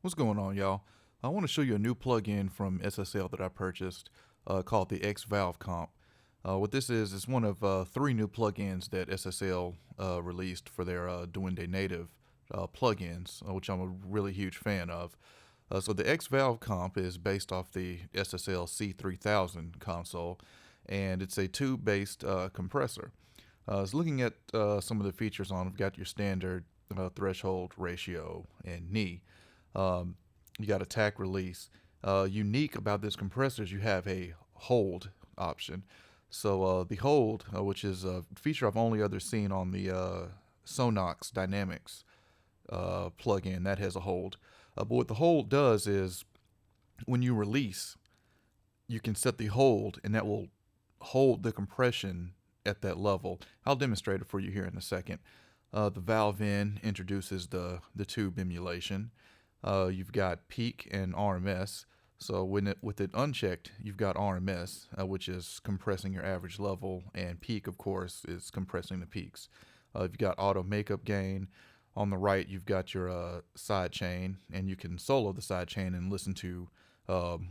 What's going on, y'all? I want to show you a new plugin from SSL that I purchased called the X-valve comp. What this is one of three new plugins that SSL released for their Duende native plugins, which I'm a really huge fan of. So the X-valve comp is based off the SSL C3000 console, and it's a tube-based compressor. So looking at some of the features on, we've got your standard threshold ratio and knee. Um, you got attack release. Unique about this compressor is you have a hold option. So the hold, which is a feature I've only ever seen on the Sonox Dynamics plugin, that has a hold. But what the hold does is when you release, you can set the hold, and that will hold the compression at that level. I'll demonstrate it for you here in a second. The valve in introduces the tube emulation. You've got peak and RMS. So with it unchecked, you've got RMS, which is compressing your average level, and peak, of course, is compressing the peaks. You've got auto makeup gain. On the right, you've got your side chain, and you can solo the side chain and listen to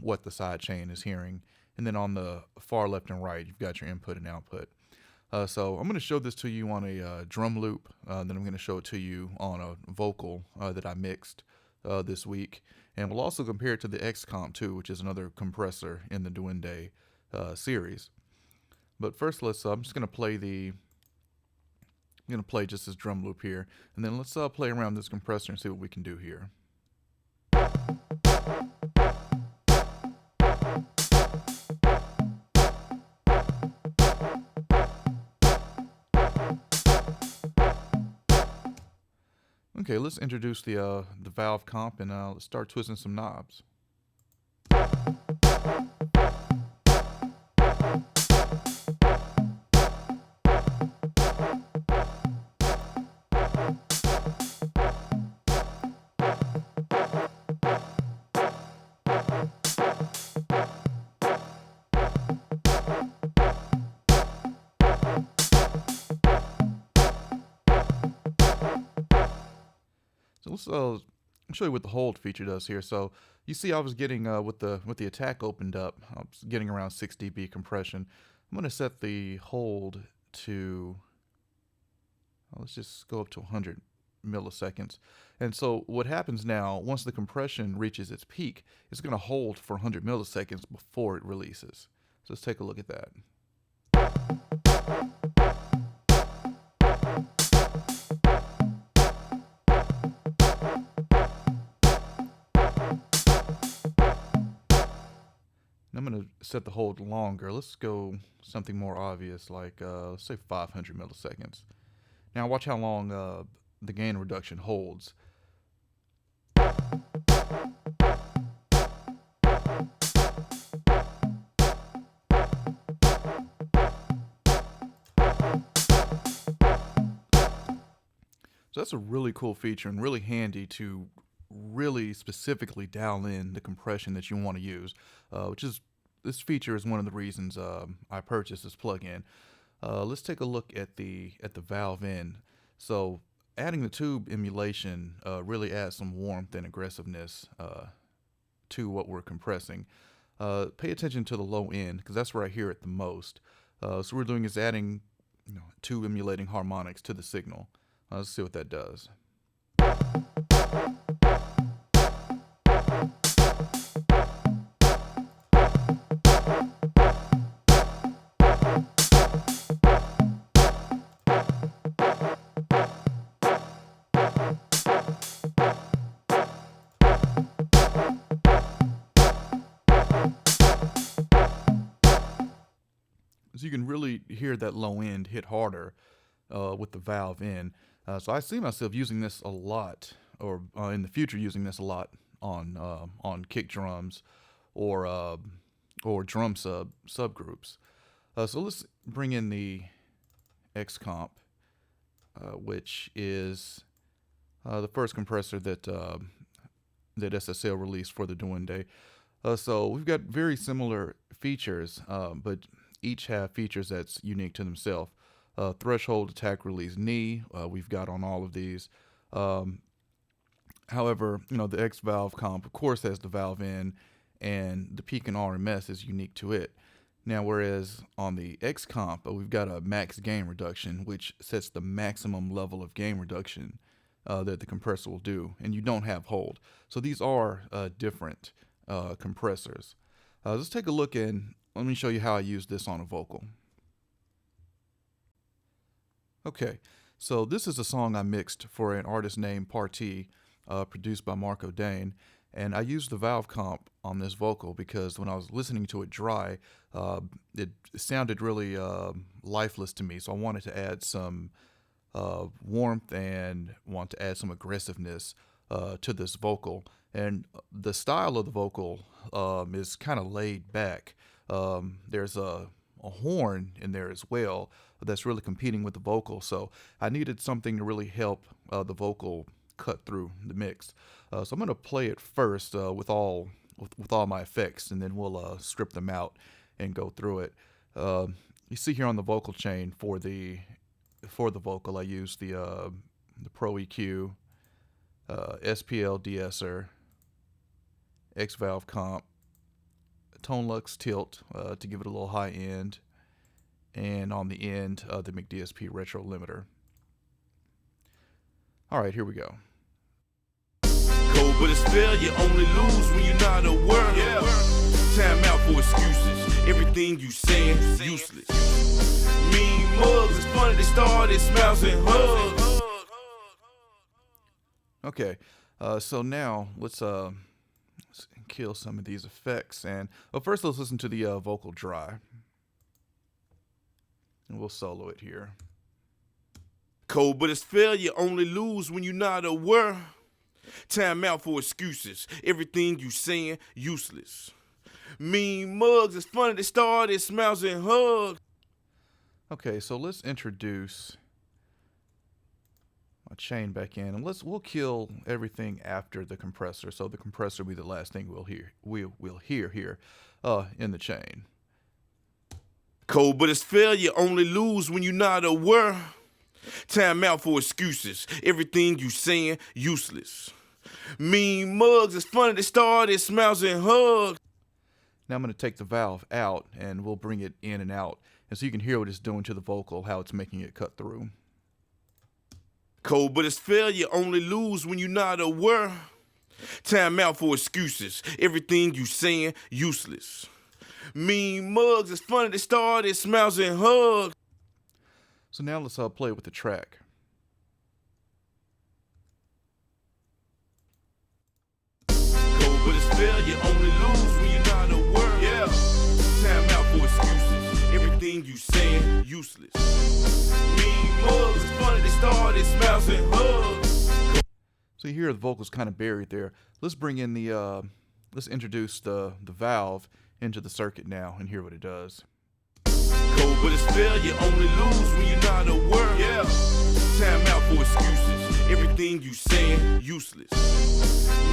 what the side chain is hearing. And then on the far left and right, you've got your input and output. So I'm going to show this to you on a drum loop. Then I'm going to show it to you on a vocal that I mixed this week. And we'll also compare it to the X-Comp too, which is another compressor in the Duende series. But first, I'm just going to play I'm going to play just this drum loop here. And then let's play around this compressor and see what we can do here. Okay, let's introduce the valve comp and let's start twisting some knobs. So let's show you what the hold feature does here. So you see, I was getting with the attack opened up, I was getting around 6 dB compression. I'm going to set the hold to let's just go up to 100 milliseconds. And so what happens now, once the compression reaches its peak, it's going to hold for 100 milliseconds before it releases. So let's take a look at that. And I'm going to set the hold longer. Let's go something more obvious, like let's say 500 milliseconds. Now watch how long the gain reduction holds. So that's a really cool feature and really handy to really specifically dial in the compression that you want to use, which is this feature is one of the reasons I purchased this plugin. Let's take a look at the valve in. So adding the tube emulation really adds some warmth and aggressiveness to what we're compressing. Pay attention to the low end because that's where I hear it the most. So what we're doing is adding tube emulating harmonics to the signal. Let's see what that does. So you can really hear that low end hit harder with the valve in. So I see myself using this a lot, or in the future using this a lot on kick drums or drum subgroups. So let's bring in the X comp, which is the first compressor that SSL released for the Duende. So we've got very similar features, but each have features that's unique to themselves. Threshold, attack, release, knee, we've got on all of these. However, the X-valve comp, of course, has the valve in, and the peak and RMS is unique to it. Now, whereas on the X comp, we've got a max gain reduction, which sets the maximum level of gain reduction that the compressor will do, and you don't have hold. So these are different compressors. Let's take a look and let me show you how I use this on a vocal. Okay, so this is a song I mixed for an artist named Party, produced by Marco Dane. And I used the valve comp on this vocal because when I was listening to it dry, it sounded really lifeless to me. So I wanted to add some warmth and want to add some aggressiveness to this vocal. And the style of the vocal is kind of laid back. There's a horn in there as well that's really competing with the vocal. So I needed something to really help the vocal cut through the mix. So I'm going to play it first with all my effects, and then we'll strip them out and go through it. You see here on the vocal chain for the vocal, I use the Pro EQ, SPL de-esser, X-valve comp, Tone Lux tilt to give it a little high end, and on the end the McDSP retro limiter. All right, here we go. Cold, but it's fair, you only lose when you're not aware. Yeah. Time out for excuses, everything you saying useless. Mean mugs, it's funny they started smiles and hugs. Okay, so now let's kill some of these effects, and first let's listen to the vocal dry, and we'll solo it here. Cold, but it's fair, you only lose when you're not aware. Time out for excuses, everything you saying useless. Mean mugs, it's funny they started smiles and hugs. Okay, so let's introduce my chain back in, and we'll kill everything after the compressor. So the compressor will be the last thing we'll hear here in the chain. Cold, but it's fair, you only lose when you're not aware. Time out for excuses, everything you saying useless. Mean mugs, it's funny they started smiles and hugs. Now I'm going to take the valve out, and we'll bring it in and out, and so you can hear what it's doing to the vocal, how it's making it cut through. Cold, but it's fair, you only lose when you're not aware. Time out for excuses, everything you saying useless. Mean mugs, it's funny they started smiles and hugs. So now let's play with the track. Cold, but it's fair, you only lose when you're not aware. Yeah. Time out for excuses, everything you saying useless. Mean mugs, it's funny they started smiles and hugs. So you hear the vocals kind of buried there. Let's bring in let's introduce the valve into the circuit now and hear what it does. Cold, but it's fair, you only lose when you're not aware. Yeah. Time out for excuses, everything you saying useless.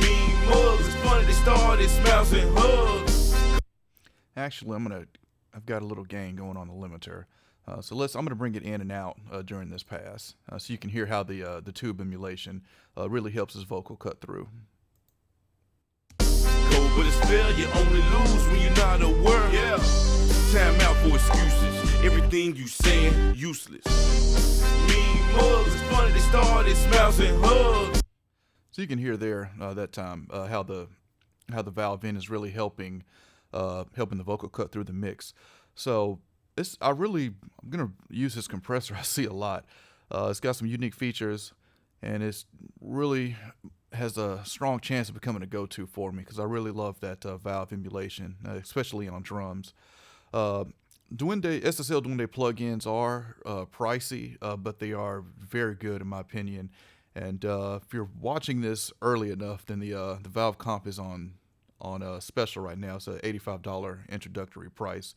Mean mugs, it's funny they started smiles and hugs. Actually, I've got a little gain going on the limiter. So I'm gonna bring it in and out during this pass, so you can hear how the tube emulation really helps his vocal cut through. Cold, but it's fair, you only lose when you're not aware. Yeah. Time out for excuses, everything you saying useless. Mean mugs, it's funny they started smiles and hugs. So you can hear there that time how the valve in is really helping the vocal cut through the mix. So I'm gonna use this compressor. I see a lot. It's got some unique features, and it's really has a strong chance of becoming a go-to for me because I really love that valve emulation, especially on drums. SSL Duende plugins are pricey, but they are very good in my opinion. And if you're watching this early enough, then the valve comp is on special right now. It's a $85 introductory price.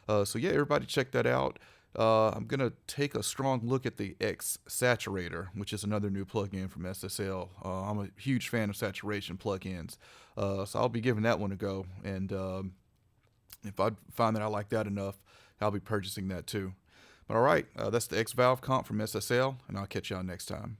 So yeah, everybody check that out. I'm gonna take a strong look at the X Saturator, which is another new plugin from SSL. I'm a huge fan of saturation plugins, so I'll be giving that one a go. And if I find that I like that enough, I'll be purchasing that too. But all right, that's the X-valve comp from SSL, and I'll catch y'all next time.